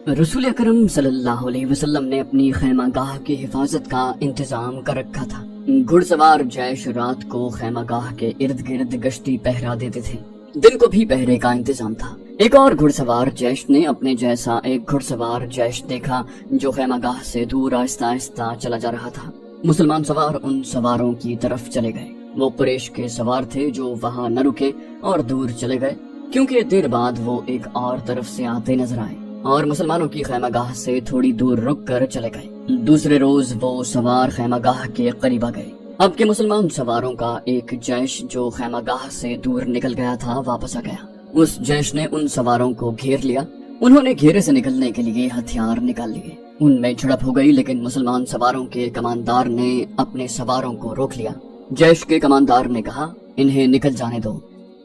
رسول اکرم صلی اللہ علیہ وسلم نے اپنی خیمہ گاہ کی حفاظت کا انتظام کر رکھا تھا۔ گھڑ سوار جیش رات کو خیمہ گاہ کے ارد گرد گشتی پہرا دیتے تھے، دن کو بھی پہرے کا انتظام تھا۔ ایک اور گھڑ سوار جیش نے اپنے جیسا ایک گھڑ سوار جیش دیکھا جو خیمہ گاہ سے دور آہستہ آہستہ چلا جا رہا تھا۔ مسلمان سوار ان سواروں کی طرف چلے گئے۔ وہ قریش کے سوار تھے جو وہاں نہ رکے اور دور چلے گئے، کیونکہ دیر بعد وہ ایک اور طرف سے آتے نظر آئے اور مسلمانوں کی خیمہ گاہ سے تھوڑی دور رک کر چلے گئے۔ دوسرے روز وہ سوار خیمہ گاہ کے قریب آ گئے۔ اب کے مسلمان سواروں کا ایک جیش جو خیمہ گاہ سے دور نکل گیا تھا واپس آ گیا۔ اس جیش نے ان سواروں کو گھیر لیا۔ انہوں نے گھیرے سے نکلنے کے لیے ہتھیار نکال لیے۔ ان میں جھڑپ ہو گئی، لیکن مسلمان سواروں کے کماندار نے اپنے سواروں کو روک لیا۔ جیش کے کماندار نے کہا، انہیں نکل جانے دو،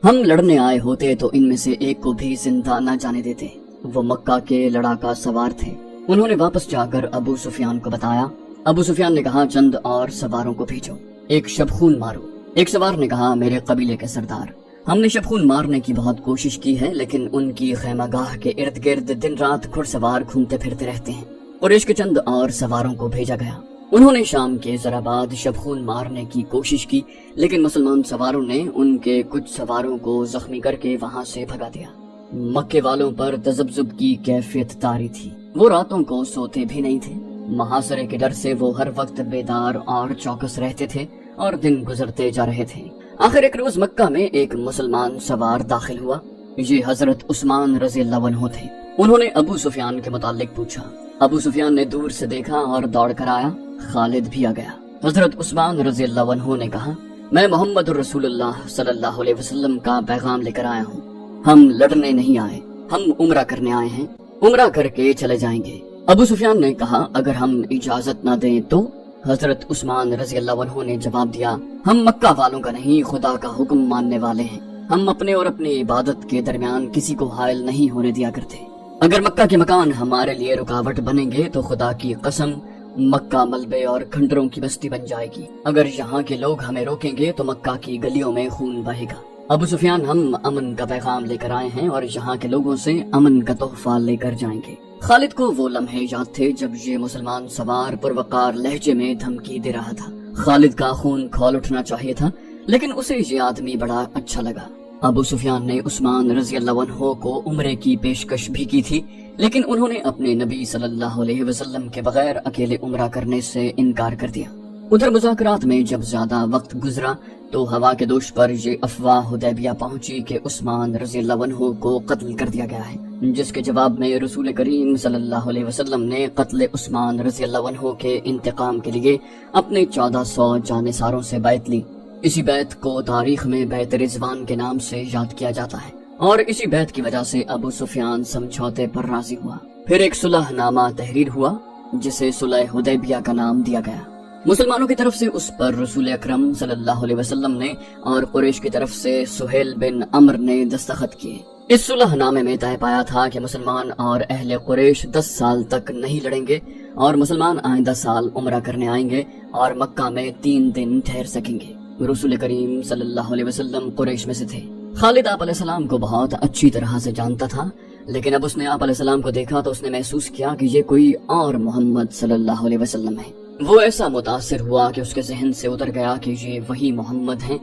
ہم لڑنے آئے ہوتے تو ان میں سے ایک کو بھی زندہ نہ جانے دیتے۔ وہ مکہ کے لڑاکا سوار تھے۔ انہوں نے واپس جا کر ابو سفیان کو بتایا۔ ابو سفیان نے کہا، چند اور سواروں کو بھیجو، ایک شبخون مارو۔ ایک سوار نے کہا، میرے قبیلے کے سردار، ہم نے شبخون مارنے کی بہت کوشش کی ہے، لیکن ان کی خیمہ گاہ کے ارد گرد دن رات گھڑ سوار گھومتے پھرتے رہتے ہیں۔ قریش کے چند اور سواروں کو بھیجا گیا۔ انہوں نے شام کے ذرا بعد شبخون مارنے کی کوشش کی، لیکن مسلمان سواروں نے ان کے کچھ سواروں کو زخمی کر کے وہاں سے بھگا دیا۔ مکے والوں پر تذبذب کی کیفیت طاری تھی۔ وہ راتوں کو سوتے بھی نہیں تھے۔ محاصرے کے ڈر سے وہ ہر وقت بیدار اور چوکس رہتے تھے اور دن گزرتے جا رہے تھے۔ آخر ایک روز مکہ میں ایک مسلمان سوار داخل ہوا۔ یہ حضرت عثمان رضی اللہ عنہ تھے۔ انہوں نے ابو سفیان کے متعلق پوچھا۔ ابو سفیان نے دور سے دیکھا اور دوڑ کر آیا۔ خالد بھی آ گیا۔ حضرت عثمان رضی اللہ عنہ نے کہا، میں محمد رسول اللہ صلی اللہ علیہ وسلم کا پیغام لے کر آیا ہوں۔ ہم لڑنے نہیں آئے، ہم عمرہ کرنے آئے ہیں، عمرہ کر کے چلے جائیں گے۔ ابو سفیان نے کہا، اگر ہم اجازت نہ دیں تو؟ حضرت عثمان رضی اللہ عنہ نے جواب دیا، ہم مکہ والوں کا نہیں، خدا کا حکم ماننے والے ہیں۔ ہم اپنے اور اپنی عبادت کے درمیان کسی کو حائل نہیں ہونے دیا کرتے۔ اگر مکہ کے مکان ہمارے لیے رکاوٹ بنیں گے تو خدا کی قسم مکہ ملبے اور کھنڈروں کی بستی بن جائے گی۔ اگر یہاں کے لوگ ہمیں روکیں گے تو مکہ کی گلیوں میں خون بہے گا۔ ابو سفیان، ہم امن کا پیغام لے کر آئے ہیں اور یہاں کے لوگوں سے امن کا تحفہ لے کر جائیں گے۔ خالد کو وہ لمحے یاد تھے جب یہ مسلمان سوار پروقار لہجے میں دھمکی دے رہا تھا۔ خالد کا خون کھول اٹھنا چاہیے تھا، لیکن اسے یہ آدمی بڑا اچھا لگا۔ ابو سفیان نے عثمان رضی اللہ عنہ کو عمرے کی پیشکش بھی کی تھی، لیکن انہوں نے اپنے نبی صلی اللہ علیہ وسلم کے بغیر اکیلے عمرہ کرنے سے انکار کر دیا۔ ادھر مذاکرات میں جب زیادہ وقت گزرا تو ہوا کے دوش پر یہ افواہ حدیبیہ پہنچی کہ عثمان رضی اللہ عنہ کو قتل کر دیا گیا ہے، جس کے جواب میں رسول کریم صلی اللہ علیہ وسلم نے قتل عثمان رضی اللہ عنہ کے انتقام کے لیے اپنے 1400 جانثاروں سے بیعت لی۔ اسی بیعت کو تاریخ میں بیعت رضوان کے نام سے یاد کیا جاتا ہے، اور اسی بیعت کی وجہ سے ابو سفیان سمجھوتے پر راضی ہوا۔ پھر ایک صلح نامہ تحریر ہوا جسے صلح حدیبیہ کا نام دیا گیا۔ مسلمانوں کی طرف سے اس پر رسول اکرم صلی اللہ علیہ وسلم نے اور قریش کی طرف سے سہیل بن عمر نے دستخط کیے۔ اس صلح نامے میں طے پایا تھا کہ مسلمان اور اہل قریش 10 سال تک نہیں لڑیں گے، اور مسلمان آئندہ سال عمرہ کرنے آئیں گے اور مکہ میں 3 دن ٹھہر سکیں گے۔ رسول کریم صلی اللہ علیہ وسلم قریش میں سے تھے۔ خالد آپ علیہ السلام کو بہت اچھی طرح سے جانتا تھا، لیکن اب اس نے آپ علیہ السلام کو دیکھا تو اس نے محسوس کیا کہ یہ کوئی اور محمد صلی اللہ علیہ وسلم ہے۔ وہ ایسا متاثر ہوا کہ اس کے ذہن سے اتر گیا کہ یہ وہی محمد ہیں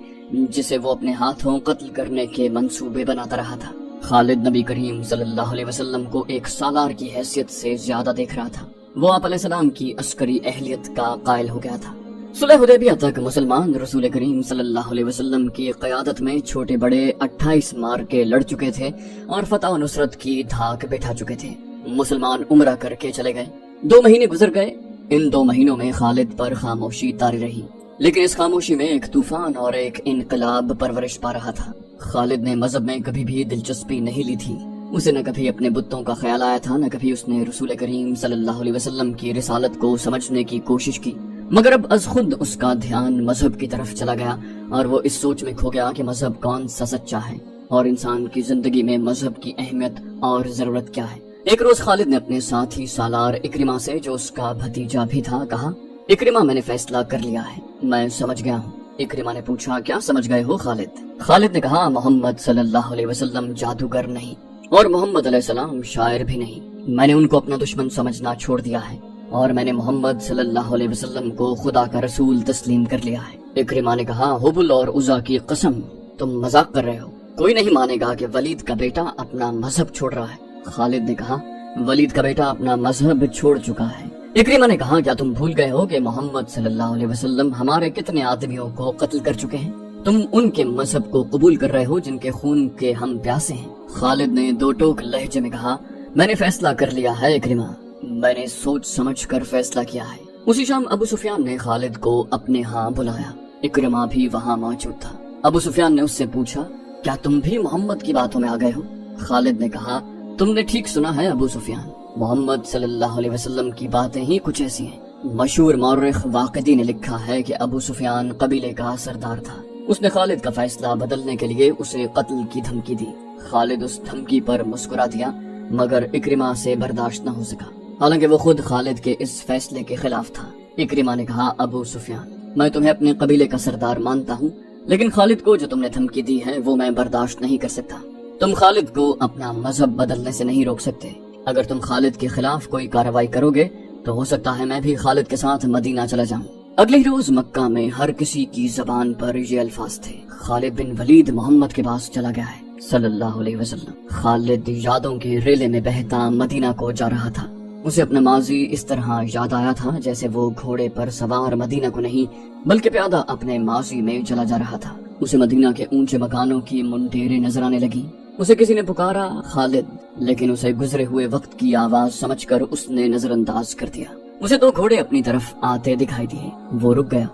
جسے وہ اپنے ہاتھوں قتل کرنے کے منصوبے بناتا رہا تھا۔ خالد نبی کریم صلی اللہ علیہ وسلم کو ایک سالار کی حیثیت سے زیادہ دیکھ رہا تھا۔ وہ آپ علیہ السلام کی عسکری اہلیت کا قائل ہو گیا تھا۔ صلح حدیبیہ تک مسلمان رسول کریم صلی اللہ علیہ وسلم کی قیادت میں چھوٹے بڑے 28 معرکے لڑ چکے تھے اور فتح و نصرت کی دھاک بٹھا چکے تھے۔ مسلمان عمرہ کر کے چلے گئے۔ 2 مہینے گزر گئے۔ ان 2 مہینوں میں خالد پر خاموشی طاری رہی، لیکن اس خاموشی میں ایک طوفان اور ایک انقلاب پرورش پا رہا تھا۔ خالد نے مذہب میں کبھی بھی دلچسپی نہیں لی تھی۔ اسے نہ کبھی اپنے بتوں کا خیال آیا تھا، نہ کبھی اس نے رسول کریم صلی اللہ علیہ وسلم کی رسالت کو سمجھنے کی کوشش کی، مگر اب از خود اس کا دھیان مذہب کی طرف چلا گیا اور وہ اس سوچ میں کھو گیا کہ مذہب کون سا سچا ہے اور انسان کی زندگی میں مذہب کی اہمیت اور ضرورت کیا ہے۔ ایک روز خالد نے اپنے ساتھی سالار اکرمہ سے، جو اس کا بھتیجا بھی تھا، کہا، اکرمہ، میں نے فیصلہ کر لیا ہے، میں سمجھ گیا ہوں۔ اکرمہ نے پوچھا، کیا سمجھ گئے ہو خالد؟ خالد نے کہا، محمد صلی اللہ علیہ وسلم جادوگر نہیں اور محمد علیہ السلام شاعر بھی نہیں۔ میں نے ان کو اپنا دشمن سمجھنا چھوڑ دیا ہے اور میں نے محمد صلی اللہ علیہ وسلم کو خدا کا رسول تسلیم کر لیا ہے۔ اکرمہ نے کہا، حبل اور عزا کی قسم، تم مذاق کر رہے ہو، کوئی نہیں مانے گا کہ ولید کا بیٹا اپنا مذہب چھوڑ رہا ہے۔ خالد نے کہا، ولید کا بیٹا اپنا مذہب چھوڑ چکا ہے۔ اکرمہ نے کہا، کیا تم بھول گئے ہو کہ محمد صلی اللہ علیہ وسلم ہمارے کتنے آدمیوں کو قتل کر چکے ہیں؟ تم ان کے مذہب کو قبول کر رہے ہو جن کے خون کے ہم پیاسے ہیں۔ خالد نے دو ٹوک لہجے میں کہا، میں نے فیصلہ کر لیا ہے اکرمہ، میں نے سوچ سمجھ کر فیصلہ کیا ہے۔ اسی شام ابو سفیان نے خالد کو اپنے ہاں بلایا۔ اکرمہ بھی وہاں موجود تھا۔ ابو سفیان نے اس سے پوچھا، کیا تم بھی محمد کی باتوں میں آ گئے ہو؟ خالد نے کہا، تم نے ٹھیک سنا ہے ابو سفیان، محمد صلی اللہ علیہ وسلم کی باتیں ہی کچھ ایسی ہیں۔ مشہور مورخ واقدی نے لکھا ہے کہ ابو سفیان قبیلے کا سردار تھا۔ اس نے خالد کا فیصلہ بدلنے کے لیے اسے قتل کی دھمکی دی۔ خالد اس دھمکی پر مسکرا دیا، مگر اکرمہ سے برداشت نہ ہو سکا، حالانکہ وہ خود خالد کے اس فیصلے کے خلاف تھا۔ اکرمہ نے کہا، ابو سفیان، میں تمہیں اپنے قبیلے کا سردار مانتا ہوں، لیکن خالد کو جو تم نے دھمکی دی ہے وہ میں برداشت نہیں کر سکتا۔ تم خالد کو اپنا مذہب بدلنے سے نہیں روک سکتے۔ اگر تم خالد کے خلاف کوئی کارروائی کرو گے تو ہو سکتا ہے میں بھی خالد کے ساتھ مدینہ چلا جاؤں۔ اگلے ہی روز مکہ میں ہر کسی کی زبان پر یہ الفاظ تھے، خالد بن ولید محمد کے پاس چلا گیا ہے صلی اللہ علیہ وسلم۔ خالد یادوں کے ریلے میں بہتا مدینہ کو جا رہا تھا۔ اسے اپنا ماضی اس طرح یاد آیا تھا جیسے وہ گھوڑے پر سوار مدینہ کو نہیں بلکہ پیادہ اپنے ماضی میں چلا جا رہا تھا۔ اسے مدینہ کے اونچے مکانوں کی منڈیریں نظر آنے لگیں۔ اسے کسی نے پکارا، خالد، لیکن اسے گزرے ہوئے وقت کی آواز سمجھ کر اس نے نظر انداز کر دیا۔ اسے دو گھوڑے اپنی طرف آتے دکھائی دیے، وہ رک گیا۔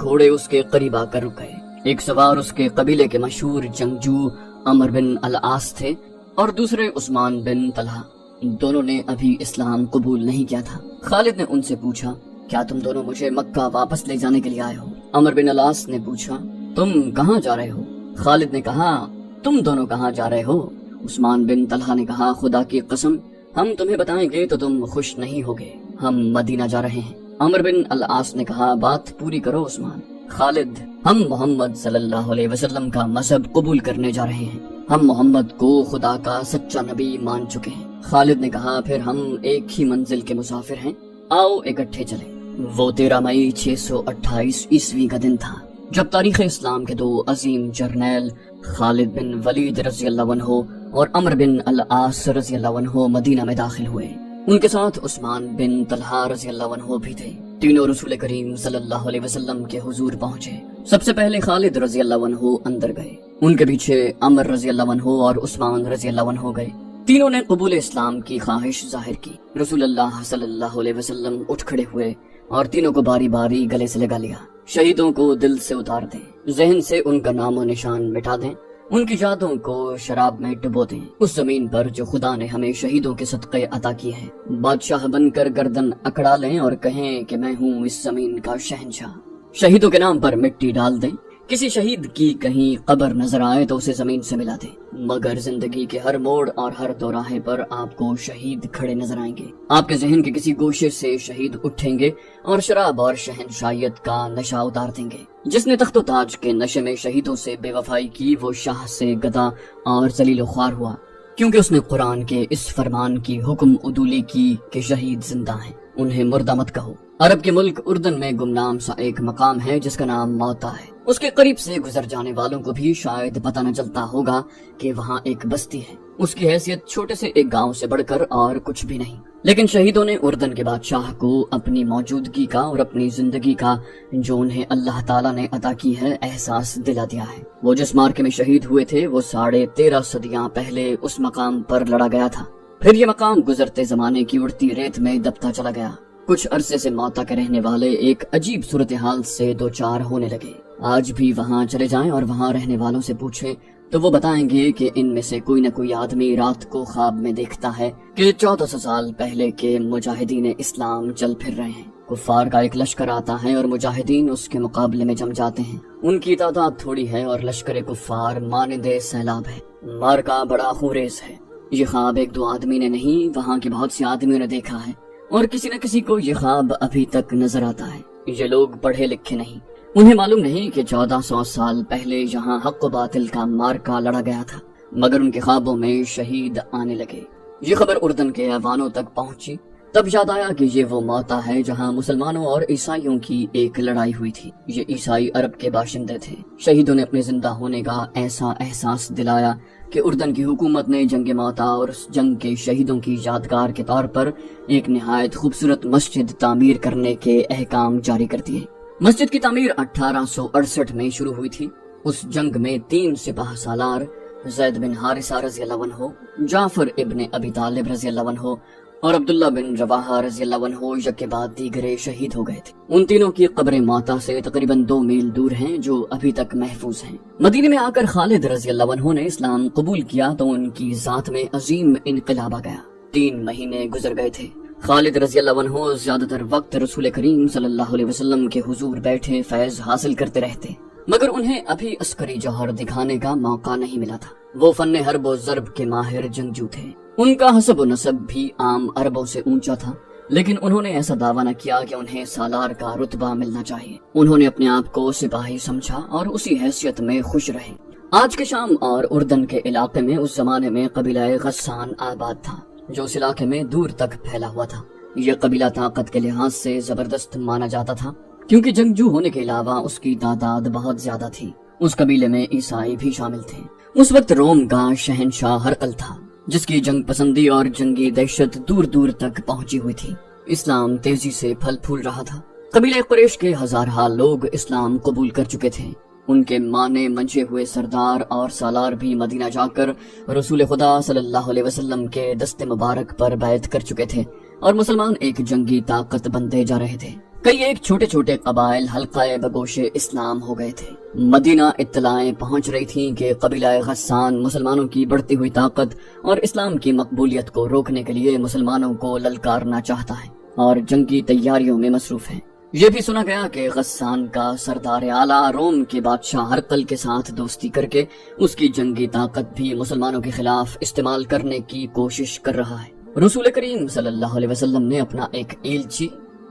گھوڑے اس کے قریب آ کر رک گئے۔ ایک سوار اس کے قبیلے کے مشہور جنگجو عمر بن العاص تھے اور دوسرے عثمان بن طلحہ۔ دونوں نے ابھی اسلام قبول نہیں کیا تھا۔ خالد نے ان سے پوچھا، کیا تم دونوں مجھے مکہ واپس لے جانے کے لیے آئے ہو؟ عمر بن العاص نے پوچھا، تم کہاں جا رہے ہو؟ خالد نے کہا، تم دونوں کہاں جا رہے ہو؟ عثمان بن طلحہ نے کہا، خدا کی قسم، ہم تمہیں بتائیں گے تو تم خوش نہیں ہوگے، ہم مدینہ جا رہے ہیں۔ عمر بن العاص نے کہا، بات پوری کرو عثمان۔ خالد، ہم محمد صلی اللہ علیہ وسلم کا مذہب قبول کرنے جا رہے ہیں، ہم محمد کو خدا کا سچا نبی مان چکے ہیں۔ خالد نے کہا، پھر ہم ایک ہی منزل کے مسافر ہیں، آؤ اکٹھے چلیں۔ وہ 13 مئی 628 عیسوی کا دن تھا جب تاریخ اسلام کے دو عظیم جرنیل خالد بن ولید رضی اللہ عنہ اور عمر بن العاص رضی اللہ عنہ مدینہ میں داخل ہوئے۔ ان کے ساتھ عثمان بن طلحہ رضی اللہ عنہ بھی تھے۔ تینوں رسول کریم صلی اللہ علیہ وسلم کے حضور پہنچے۔ سب سے پہلے خالد رضی اللہ عنہ اندر گئے، ان کے پیچھے عمر رضی اللہ عنہ اور عثمان رضی اللہ عنہ گئے۔ تینوں نے قبول اسلام کی خواہش ظاہر کی۔ رسول اللہ صلی اللہ علیہ وسلم اٹھ کھڑے ہوئے اور تینوں کو باری باری گلے سے لگا لیا۔ شہیدوں کو دل سے اتار دیں، ذہن سے ان کا نام و نشان مٹا دیں، ان کی یادوں کو شراب میں ڈبو دیں، اس زمین پر جو خدا نے ہمیں شہیدوں کے صدقے عطا کیے ہیں۔ بادشاہ بن کر گردن اکڑا لیں اور کہیں کہ میں ہوں اس زمین کا شہنشاہ۔ شہیدوں کے نام پر مٹی ڈال دیں، کسی شہید کی کہیں قبر نظر آئے تو اسے زمین سے ملا دیں، مگر زندگی کے ہر موڑ اور ہر دوراہے پر آپ کو شہید کھڑے نظر آئیں گے۔ آپ کے ذہن کے کسی گوشے سے شہید اٹھیں گے اور شراب اور شہنشائیت کا نشہ اتار دیں گے۔ جس نے تخت و تاج کے نشے میں شہیدوں سے بے وفائی کی وہ شاہ سے گدا اور ذلیل و خوار ہوا، کیونکہ اس نے قرآن کے اس فرمان کی حکم عدولی کی کہ شہید زندہ ہیں، انہیں مردہ مت کہو۔ عرب کے ملک اردن میں گمنام سا ایک مقام ہے جس کا نام موتا ہے۔ اس کے قریب سے گزر جانے والوں کو بھی شاید پتہ نہ چلتا ہوگا کہ وہاں ایک بستی ہے، اس کی حیثیت چھوٹے سے ایک گاؤں سے بڑھ کر اور کچھ بھی نہیں، لیکن شہیدوں نے اردن کے بادشاہ کو اپنی موجودگی کا اور اپنی زندگی کا جو انہیں اللہ تعالیٰ نے عطا کی ہے احساس دلا دیا ہے۔ وہ جس مارکے میں شہید ہوئے تھے وہ 13.5 صدیاں پہلے اس مقام پر لڑا گیا تھا، پھر یہ مقام گزرتے زمانے کی اڑتی ریت میں دبتا چلا گیا۔ کچھ عرصے سے موتا کے رہنے والے ایک عجیب صورتحال سے دوچار ہونے لگے۔ آج بھی وہاں چلے جائیں اور وہاں رہنے والوں سے پوچھیں تو وہ بتائیں گے کہ ان میں سے کوئی نہ کوئی آدمی رات کو خواب میں دیکھتا ہے کہ 1400 سال پہلے کے مجاہدین اسلام چل پھر رہے ہیں۔ کفار کا ایک لشکر آتا ہے اور مجاہدین اس کے مقابلے میں جم جاتے ہیں۔ ان کی تعداد تھوڑی ہے اور لشکر کفار مانند سیلاب ہے، مارکا بڑا خونریز ہے۔ یہ خواب ایک دو آدمی نے نہیں، وہاں کے بہت سے آدمیوں نے دیکھا ہے، اور کسی نہ کسی کو یہ خواب ابھی تک نظر آتا ہے۔ یہ لوگ پڑھے لکھے نہیں، انہیں معلوم نہیں کہ 1400 سال پہلے یہاں حق و باطل کا مارکا لڑا گیا تھا، مگر ان کے خوابوں میں شہید آنے لگے۔ یہ خبر اردن کے ایوانوں تک پہنچی، تب یاد آیا کہ یہ وہ موقع ہے جہاں مسلمانوں اور عیسائیوں کی ایک لڑائی ہوئی تھی۔ یہ عیسائی عرب کے باشندے تھے۔ شہیدوں نے اپنے زندہ ہونے کا ایسا احساس دلایا کہ اردن کی حکومت نے جنگ موتا اور اس جنگ کے شہیدوں کی یادگار کے طور پر ایک نہایت خوبصورت مسجد تعمیر کرنے کے احکام جاری کر دیے۔ مسجد کی تعمیر 1868 میں شروع ہوئی تھی۔ اس جنگ میں 3 سپاہ سالار زید بن حارثہ رضی اللہ عنہ، جعفر ابن ابی طالب رضی اللہ عنہ اور عبداللہ بن رواحہ رضی اللہ عنہ یک کے بعد دیگرے شہید ہو گئے تھے۔ ان تینوں کی قبریں موتا سے تقریباً 2 میل دور ہیں، جو ابھی تک محفوظ ہیں۔ مدینے میں آ کر خالد رضی اللہ عنہ نے اسلام قبول کیا تو ان کی ذات میں عظیم انقلاب آ گیا۔ 3 مہینے گزر گئے تھے۔ خالد رضی اللہ عنہ زیادہ تر وقت رسول کریم صلی اللہ علیہ وسلم کے حضور بیٹھے فیض حاصل کرتے رہتے، مگر انہیں ابھی عسکری جوہر دکھانے کا موقع نہیں ملا تھا۔ وہ فن حرب و ضرب کے ماہر جنگجو تھے۔ ان کا حسب و نسب بھی عام عربوں سے اونچا تھا، لیکن انہوں نے ایسا دعویٰ نہ کیا کہ انہیں سالار کا رتبہ ملنا چاہیے۔ انہوں نے اپنے آپ کو سپاہی سمجھا اور اسی حیثیت میں خوش رہے۔ آج کے شام اور اردن کے علاقے میں اس زمانے میں قبیلہ غسان آباد تھا، جو اس علاقے میں دور تک پھیلا ہوا تھا۔ یہ قبیلہ طاقت کے لحاظ سے زبردست مانا جاتا تھا، کیونکہ جنگجو ہونے کے علاوہ اس کی تعداد بہت زیادہ تھی۔ اس قبیلے میں عیسائی بھی شامل تھے۔ اس وقت روم کا شہنشاہ ہرقل تھا، جس کی جنگ پسندی اور جنگی دہشت دور دور تک پہنچی ہوئی تھی۔ اسلام تیزی سے پھل پھول رہا تھا۔ قبیلہ قریش کے ہزارہا لوگ اسلام قبول کر چکے تھے۔ ان کے مانے منجے ہوئے سردار اور سالار بھی مدینہ جا کر رسول خدا صلی اللہ علیہ وسلم کے دست مبارک پر بیعت کر چکے تھے، اور مسلمان ایک جنگی طاقت بنتے جا رہے تھے۔ کئی ایک چھوٹے چھوٹے قبائل حلقہ بگوش اسلام ہو گئے تھے۔ مدینہ اطلاعیں پہنچ رہی تھیں کہ قبیلہ غسان مسلمانوں کی بڑھتی ہوئی طاقت اور اسلام کی مقبولیت کو روکنے کے لیے مسلمانوں کو للکارنا چاہتا ہے اور جنگی تیاریوں میں مصروف ہے۔ یہ بھی سنا گیا کہ غسان کا سردار اعلیٰ روم کے بادشاہ ہرقل کے ساتھ دوستی کر کے اس کی جنگی طاقت بھی مسلمانوں کے خلاف استعمال کرنے کی کوشش کر رہا ہے۔ رسول کریم صلی اللہ علیہ وسلم نے اپنا ایک ایلچی،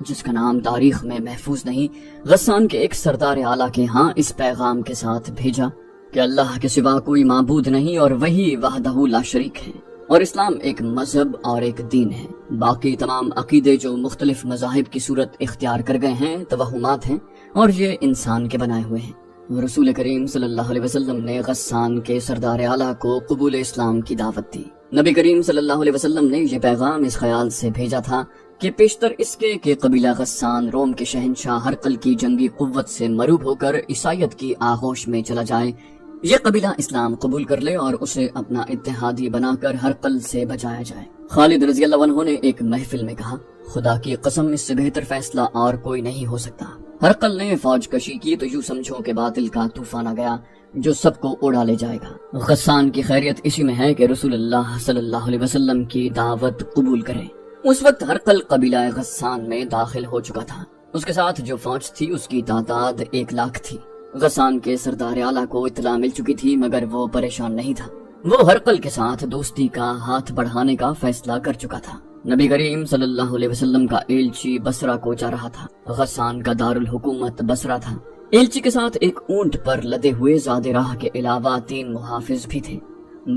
جس کا نام تاریخ میں محفوظ نہیں، غسان کے ایک سردار اعلیٰ کے ہاں اس پیغام کے ساتھ بھیجا کہ اللہ کے سوا کوئی معبود نہیں اور وہی وحدہ لا شریک ہے، اور اسلام ایک مذہب اور ایک دین ہے۔ باقی تمام عقیدے جو مختلف مذاہب کی صورت اختیار کر گئے ہیں توہمات ہیں، اور یہ انسان کے بنائے ہوئے ہیں۔ رسول کریم صلی اللہ علیہ وسلم نے غسان کے سردار اعلیٰ کو قبول اسلام کی دعوت دی۔ نبی کریم صلی اللہ علیہ وسلم نے یہ پیغام اس خیال سے بھیجا تھا کہ پیشتر اس کے کہ قبیلہ غسان روم کے شہنشاہ ہرقل کی جنگی قوت سے مروب ہو کر عیسائیت کی آغوش میں چلا جائے، یہ قبیلہ اسلام قبول کر لے اور اسے اپنا اتحادی بنا کر ہرقل سے بچایا جائے۔ خالد رضی اللہ عنہ نے ایک محفل میں کہا، خدا کی قسم اس سے بہتر فیصلہ اور کوئی نہیں ہو سکتا۔ ہرقل نے فوج کشی کی تو یوں سمجھو کہ باطل کا طوفان آ گیا جو سب کو اڑا لے جائے گا۔ غسان کی خیریت اسی میں ہے کہ رسول اللہ صلی اللہ علیہ وسلم کی دعوت قبول کریں۔ اس وقت ہرقل قبیلہ غسان میں داخل ہو چکا تھا۔ اس کے ساتھ جو فوج تھی اس کی تعداد 1 لاکھ تھی۔ غسان کے سردار اعلیٰ کو اطلاع مل چکی تھی، مگر وہ پریشان نہیں تھا۔ وہ ہرقل کے ساتھ دوستی کا ہاتھ بڑھانے کا فیصلہ کر چکا تھا۔ نبی کریم صلی اللہ علیہ وسلم کا ایلچی بصرہ کو جا رہا تھا۔ غسان کا دارالحکومت بصرہ تھا۔ ایلچی کے ساتھ ایک اونٹ پر لدے ہوئے زیادہ راہ کے علاوہ 3 محافظ بھی تھے۔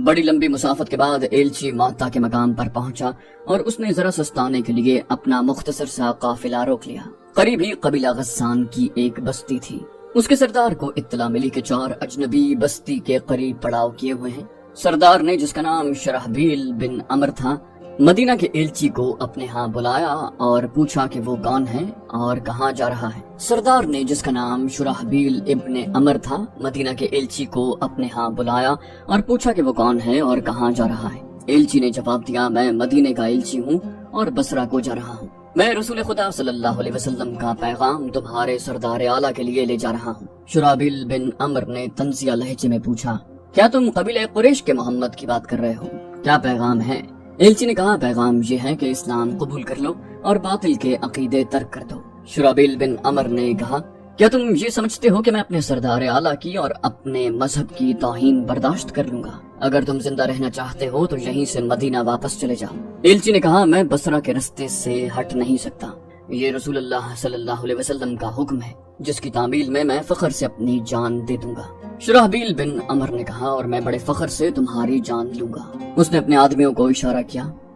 بڑی لمبی مسافت کے بعد ایلچی ماتا کے مقام پر پہنچا اور اس نے ذرا سستانے کے لیے اپنا مختصر سا قافلہ روک لیا۔ قریب ہی قبیلہ غسان کی ایک بستی تھی۔ اس کے سردار کو اطلاع ملی کہ 4 اجنبی بستی کے قریب پڑاؤ کیے ہوئے ہیں۔ سردار نے، جس کا نام شرحبیل بن عمر تھا، مدینہ کے ایلچی کو اپنے ہاں بلایا اور پوچھا کہ وہ کون ہے اور کہاں جا رہا ہے۔ سردار نے، جس کا نام شرحبیل ابن عمر تھا، مدینہ کے ایلچی کو اپنے ہاں بلایا اور پوچھا کہ وہ کون ہے اور کہاں جا رہا ہے۔ ایلچی نے جواب دیا، میں مدینہ کا ایلچی ہوں اور بصرہ کو جا رہا ہوں۔ میں رسول خدا صلی اللہ علیہ وسلم کا پیغام تمہارے سردار اعلیٰ کے لیے لے جا رہا ہوں۔ شرحبیل بن عمر نے طنزیہ لہجے میں پوچھا، کیا تم قبیلہ قریش کے محمد کی بات کر رہے ہو؟ کیا پیغام ہے؟ ایلچی نے کہا، پیغام یہ ہے کہ اسلام قبول کر لو اور باطل کے عقیدے ترک کر دو۔ شرحبیل بن عمر نے کہا، کیا تم یہ سمجھتے ہو کہ میں اپنے سردار اعلیٰ کی اور اپنے مذہب کی توہین برداشت کر لوں گا؟ اگر تم زندہ رہنا چاہتے ہو تو یہیں سے مدینہ واپس چلے جاؤ۔ ایلچی نے کہا، میں بصرہ کے رستے سے ہٹ نہیں سکتا۔ یہ رسول اللہ صلی اللہ علیہ وسلم کا حکم ہے، جس کی تعمیل میں فخر سے اپنی جان دے دوں گا۔ شرحبیل بن عمر نے کہا، اور میں بڑے فخر سے تمہاری جان لوں گا۔ اس نے اپنے آدمیوں کو اشارہ کیا